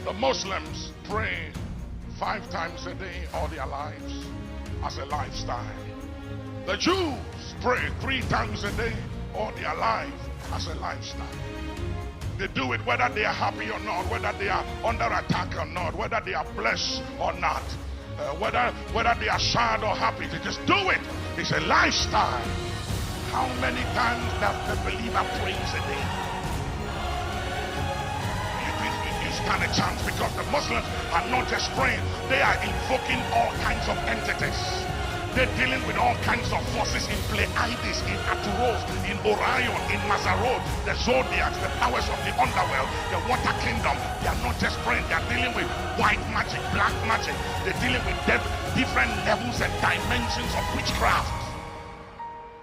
The Muslims pray 5 times a day all their lives as a lifestyle. The Jews pray 3 times a day all their life as a lifestyle. They do it whether they are happy or not, whether they are under attack or not, whether they are blessed or not, whether they are sad or happy. They just do it. It's a lifestyle. How many times does the believer praise a day? You think you stand a chance? Because the Muslims are not just praying, they are invoking all kinds of entities. They're dealing with all kinds of forces in Pleiades, in Arcturus, in Orion, in Mazzaroth, the zodiacs, the powers of the underworld, the water kingdom. They are not just praying, they are dealing with white magic, black magic. They're dealing with different levels and dimensions of witchcraft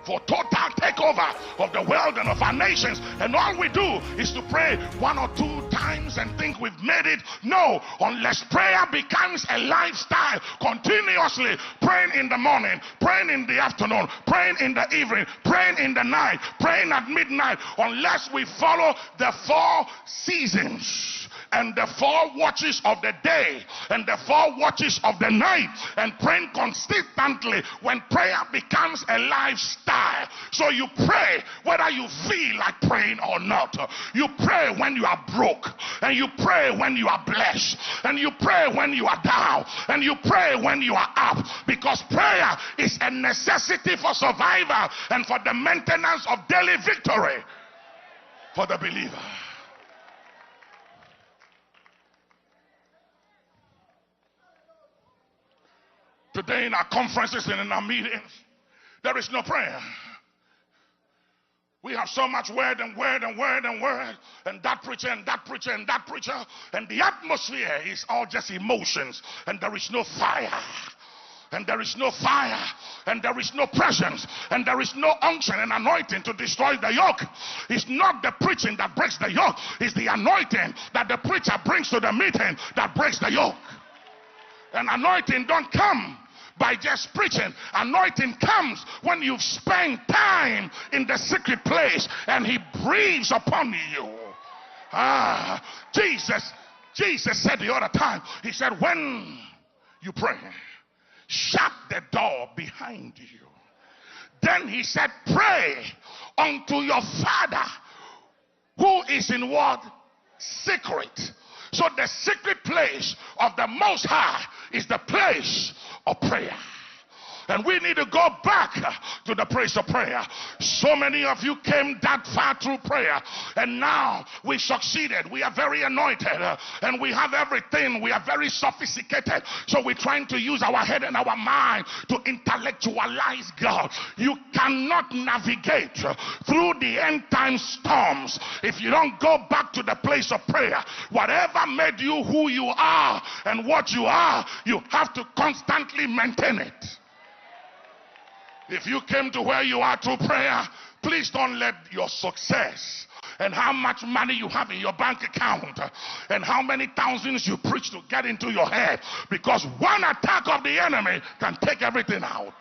for total takeover of the world and of our nations. And all we do is to pray 1 or 2 times and think we've made it. No, unless prayer becomes a lifestyle, continuously praying in the morning, praying in the afternoon, praying in the evening, praying in the night, praying at midnight, unless we follow the 4 seasons and the 4 watches of the day and the 4 watches of the night, and praying consistently, when prayer becomes a lifestyle. So you pray whether you feel like praying or not. You pray when you are broke, and you pray when you are blessed, and you pray when you are down, and you pray when you are up, because prayer is a necessity for survival and for the maintenance of daily victory for the believer. Today in our conferences and in our meetings, there is no prayer. We have so much word and word and word and word, and that preacher and that preacher and that preacher, and the atmosphere is all just emotions, and there is no fire. And there is no fire, and there is no presence, and there is no unction and anointing to destroy the yoke. It's not the preaching that breaks the yoke, it's the anointing that the preacher brings to the meeting that breaks the yoke. And anointing don't come by just preaching. Anointing comes when you've spent time in the secret place and he breathes upon you. Jesus said the other time, he said, when you pray, shut the door behind you. Then he said, pray unto your Father who is in what? Secret. So the secret place of the Most High is the place of prayer. And we need to go back to the place of prayer. So many of you came that far through prayer, and now we succeeded. We are very anointed, and we have everything. We are very sophisticated. So we're trying to use our head and our mind to intellectualize God. You cannot navigate through the end time storms if you don't go back to the place of prayer. Whatever made you who you are and what you are, you have to constantly maintain it. If you came to where you are through prayer, please don't let your success and how much money you have in your bank account and how many thousands you preach to get into your head, because one attack of the enemy can take everything out.